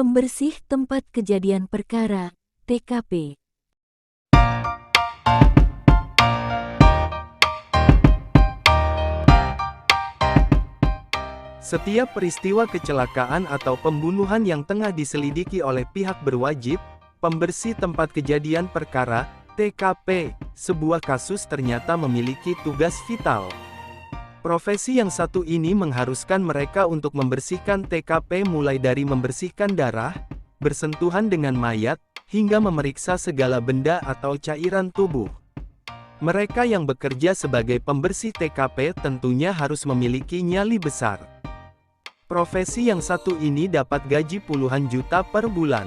Pembersih tempat kejadian perkara, TKP. Setiap peristiwa kecelakaan atau pembunuhan yang tengah diselidiki oleh pihak berwajib, pembersih tempat kejadian perkara, TKP, sebuah kasus ternyata memiliki tugas vital. Profesi yang satu ini mengharuskan mereka untuk membersihkan TKP mulai dari membersihkan darah, bersentuhan dengan mayat, hingga memeriksa segala benda atau cairan tubuh. Mereka yang bekerja sebagai pembersih TKP tentunya harus memiliki nyali besar. Profesi yang satu ini dapat gaji puluhan juta per bulan.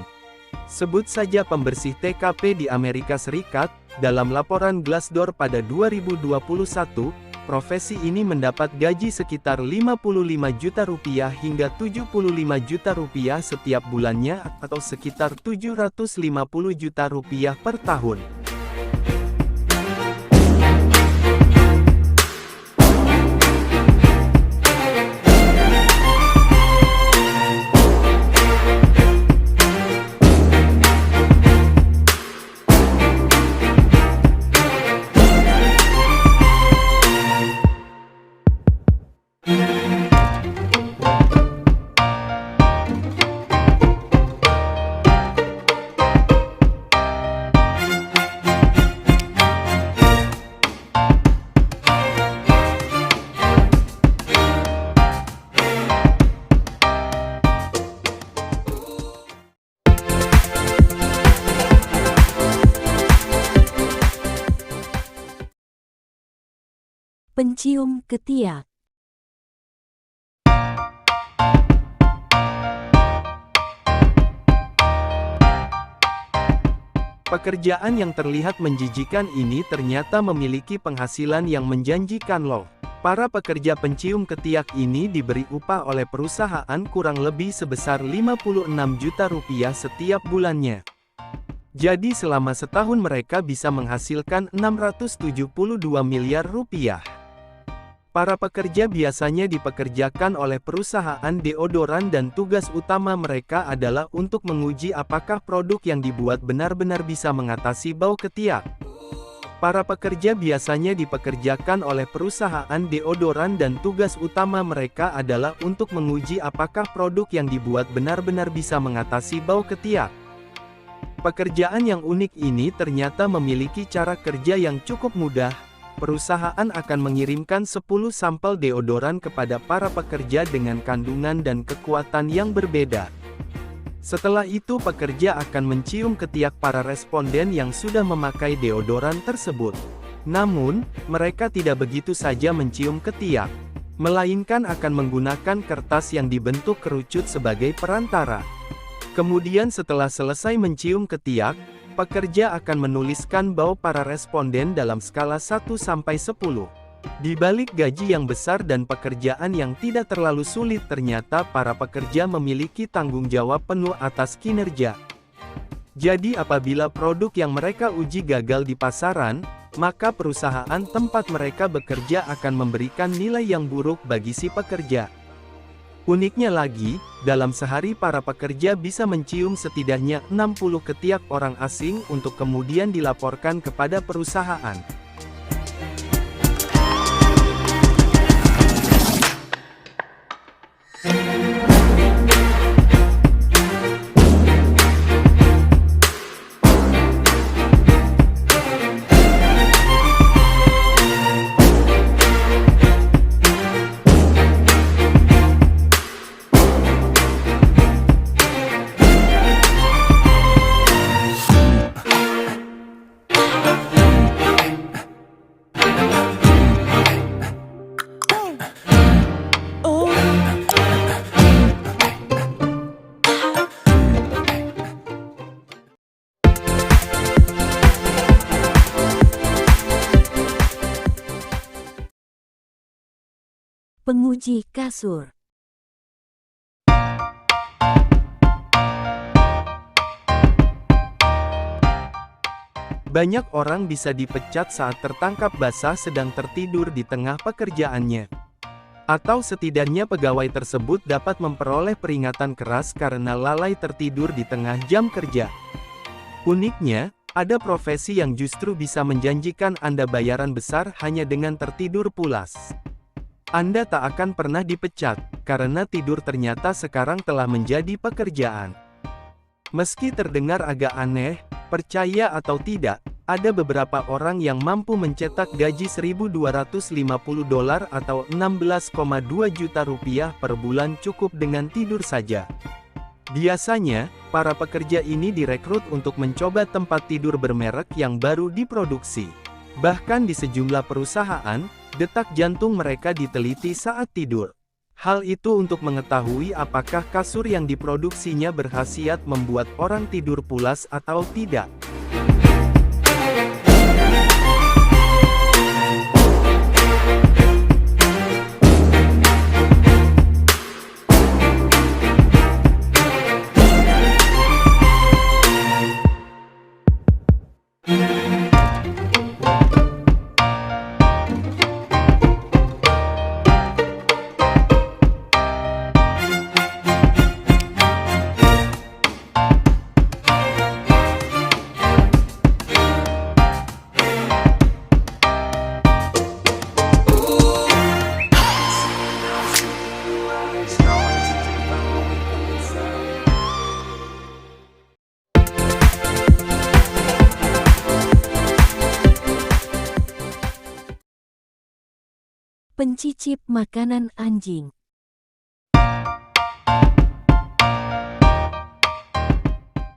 Sebut saja pembersih TKP di Amerika Serikat, dalam laporan Glassdoor pada 2021, profesi ini mendapat gaji sekitar 55 juta rupiah hingga 75 juta rupiah setiap bulannya atau sekitar 750 juta rupiah per tahun. Pencium ketiak. Pekerjaan yang terlihat menjijikan ini ternyata memiliki penghasilan yang menjanjikan loh. Para pekerja pencium ketiak ini diberi upah oleh perusahaan kurang lebih sebesar 56 juta rupiah setiap bulannya. Jadi selama setahun mereka bisa menghasilkan 672 miliar rupiah. Para pekerja biasanya dipekerjakan oleh perusahaan deodoran dan tugas utama mereka adalah untuk menguji apakah produk yang dibuat benar-benar bisa mengatasi bau ketiak. Para pekerja biasanya dipekerjakan oleh perusahaan deodoran dan tugas utama mereka adalah untuk menguji apakah produk yang dibuat benar-benar bisa mengatasi bau ketiak. Pekerjaan yang unik ini ternyata memiliki cara kerja yang cukup mudah. Perusahaan akan mengirimkan 10 sampel deodoran kepada para pekerja dengan kandungan dan kekuatan yang berbeda. Setelah itu pekerja akan mencium ketiak para responden yang sudah memakai deodoran tersebut. Namun, mereka tidak begitu saja mencium ketiak, melainkan akan menggunakan kertas yang dibentuk kerucut sebagai perantara. Kemudian setelah selesai mencium ketiak, pekerja akan menuliskan bau para responden dalam skala 1-10. Di balik gaji yang besar dan pekerjaan yang tidak terlalu sulit ternyata para pekerja memiliki tanggung jawab penuh atas kinerja. Jadi apabila produk yang mereka uji gagal di pasaran, maka perusahaan tempat mereka bekerja akan memberikan nilai yang buruk bagi si pekerja. Uniknya lagi, dalam sehari para pekerja bisa mencium setidaknya 60 ketiak orang asing untuk kemudian dilaporkan kepada perusahaan. Penguji kasur. Banyak orang bisa dipecat saat tertangkap basah sedang tertidur di tengah pekerjaannya. Atau setidaknya pegawai tersebut dapat memperoleh peringatan keras karena lalai tertidur di tengah jam kerja. Uniknya, ada profesi yang justru bisa menjanjikan Anda bayaran besar hanya dengan tertidur pulas. Anda tak akan pernah dipecat, karena tidur ternyata sekarang telah menjadi pekerjaan. Meski terdengar agak aneh, percaya atau tidak, ada beberapa orang yang mampu mencetak gaji $1.250 atau 16,2 juta rupiah per bulan cukup dengan tidur saja. Biasanya, para pekerja ini direkrut untuk mencoba tempat tidur bermerek yang baru diproduksi. Bahkan di sejumlah perusahaan, detak jantung mereka diteliti saat tidur. Hal itu untuk mengetahui apakah kasur yang diproduksinya berkhasiat membuat orang tidur pulas atau tidak. Pencicip makanan anjing.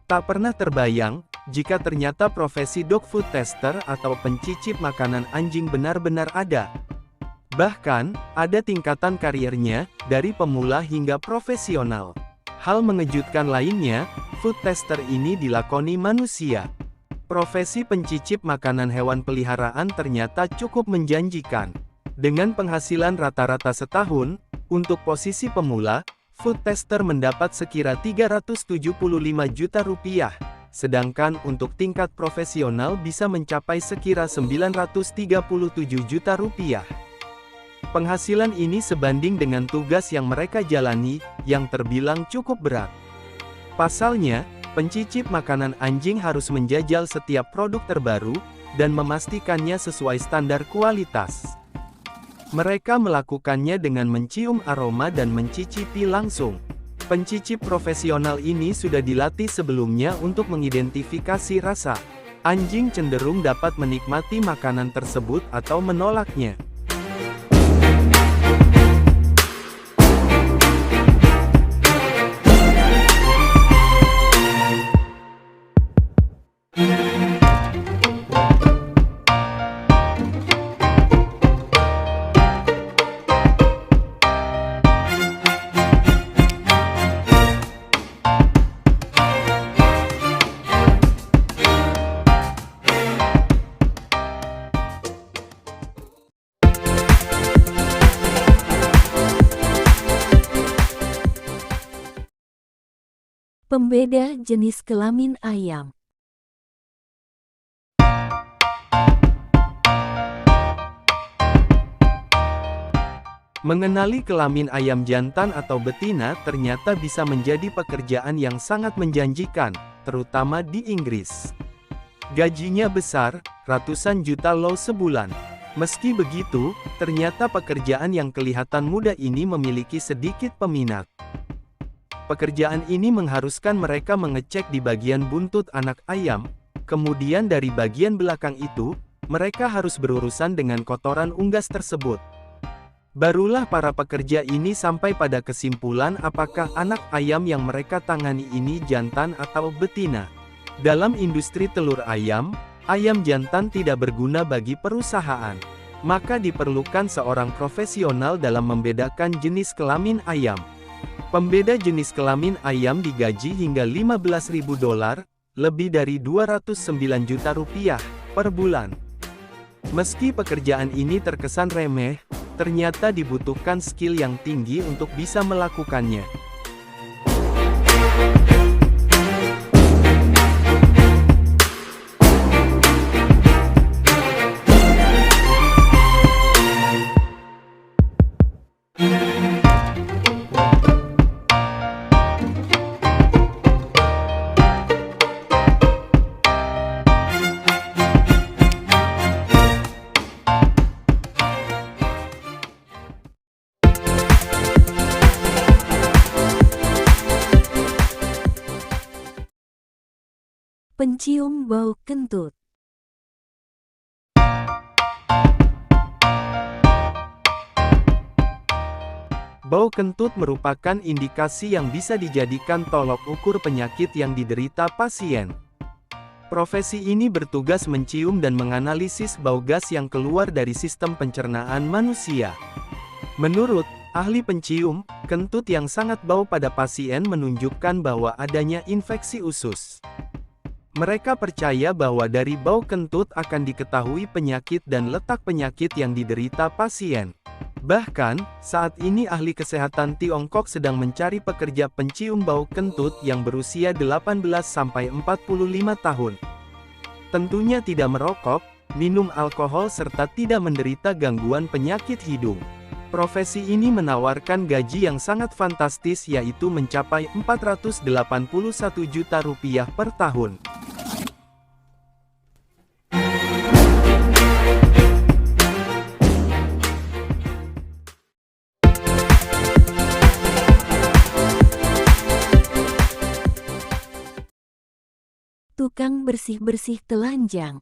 Tak pernah terbayang, jika ternyata profesi dog food tester atau pencicip makanan anjing benar-benar ada. Bahkan, ada tingkatan karirnya, dari pemula hingga profesional. Hal mengejutkan lainnya, food tester ini dilakoni manusia. Profesi pencicip makanan hewan peliharaan ternyata cukup menjanjikan. Dengan penghasilan rata-rata setahun, untuk posisi pemula, food tester mendapat sekira 375 juta rupiah, sedangkan untuk tingkat profesional bisa mencapai sekira 937 juta rupiah. Penghasilan ini sebanding dengan tugas yang mereka jalani, yang terbilang cukup berat. Pasalnya, pencicip makanan anjing harus menjajal setiap produk terbaru, dan memastikannya sesuai standar kualitas. Mereka melakukannya dengan mencium aroma dan mencicipi langsung. Pencicip profesional ini sudah dilatih sebelumnya untuk mengidentifikasi rasa. Anjing cenderung dapat menikmati makanan tersebut atau menolaknya. Pembeda jenis kelamin ayam. Mengenali kelamin ayam jantan atau betina ternyata bisa menjadi pekerjaan yang sangat menjanjikan, terutama di Inggris. Gajinya besar, ratusan juta low sebulan. Meski begitu, ternyata pekerjaan yang kelihatan mudah ini memiliki sedikit peminat. Pekerjaan ini mengharuskan mereka mengecek di bagian buntut anak ayam, kemudian dari bagian belakang itu, mereka harus berurusan dengan kotoran unggas tersebut. Barulah para pekerja ini sampai pada kesimpulan apakah anak ayam yang mereka tangani ini jantan atau betina. Dalam industri telur ayam jantan tidak berguna bagi perusahaan. Maka diperlukan seorang profesional dalam membedakan jenis kelamin ayam. Pembeda jenis kelamin ayam digaji hingga $15.000, lebih dari 209 juta rupiah, per bulan. Meski pekerjaan ini terkesan remeh, ternyata dibutuhkan skill yang tinggi untuk bisa melakukannya. Pencium bau kentut. Bau kentut merupakan indikasi yang bisa dijadikan tolok ukur penyakit yang diderita pasien. Profesi ini bertugas mencium dan menganalisis bau gas yang keluar dari sistem pencernaan manusia. Menurut ahli pencium, kentut yang sangat bau pada pasien menunjukkan bahwa adanya infeksi usus. Mereka percaya bahwa dari bau kentut akan diketahui penyakit dan letak penyakit yang diderita pasien. Bahkan, saat ini ahli kesehatan Tiongkok sedang mencari pekerja pencium bau kentut yang berusia 18-45 tahun. Tentunya tidak merokok, minum alkohol serta tidak menderita gangguan penyakit hidung. Profesi ini menawarkan gaji yang sangat fantastis yaitu mencapai Rp481 juta per tahun. Tukang bersih-bersih telanjang.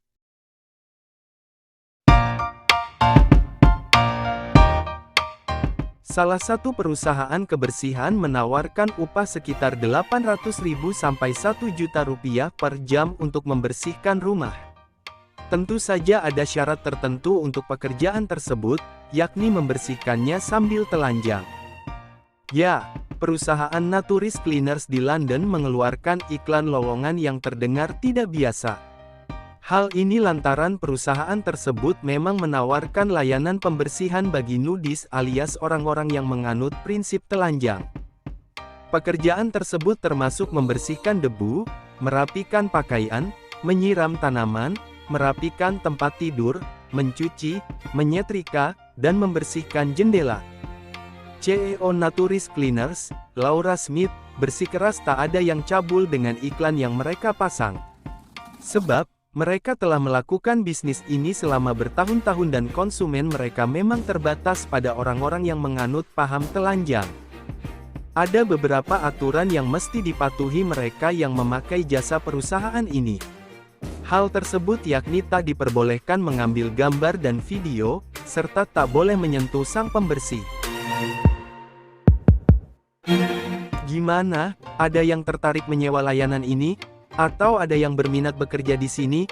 Salah satu perusahaan kebersihan menawarkan upah sekitar Rp800.000 sampai Rp1 juta per jam untuk membersihkan rumah. Tentu saja ada syarat tertentu untuk pekerjaan tersebut, yakni membersihkannya sambil telanjang. Ya, perusahaan Naturis Cleaners di London mengeluarkan iklan lowongan yang terdengar tidak biasa. Hal ini lantaran perusahaan tersebut memang menawarkan layanan pembersihan bagi nudis alias orang-orang yang menganut prinsip telanjang. Pekerjaan tersebut termasuk membersihkan debu, merapikan pakaian, menyiram tanaman, merapikan tempat tidur, mencuci, menyetrika, dan membersihkan jendela. CEO Naturis Cleaners, Laura Smith, bersikeras tak ada yang cabul dengan iklan yang mereka pasang. Sebab, mereka telah melakukan bisnis ini selama bertahun-tahun dan konsumen mereka memang terbatas pada orang-orang yang menganut paham telanjang. Ada beberapa aturan yang mesti dipatuhi mereka yang memakai jasa perusahaan ini. Hal tersebut yakni tak diperbolehkan mengambil gambar dan video, serta tak boleh menyentuh sang pembersih. Gimana? Ada yang tertarik menyewa layanan ini? Atau ada yang berminat bekerja di sini?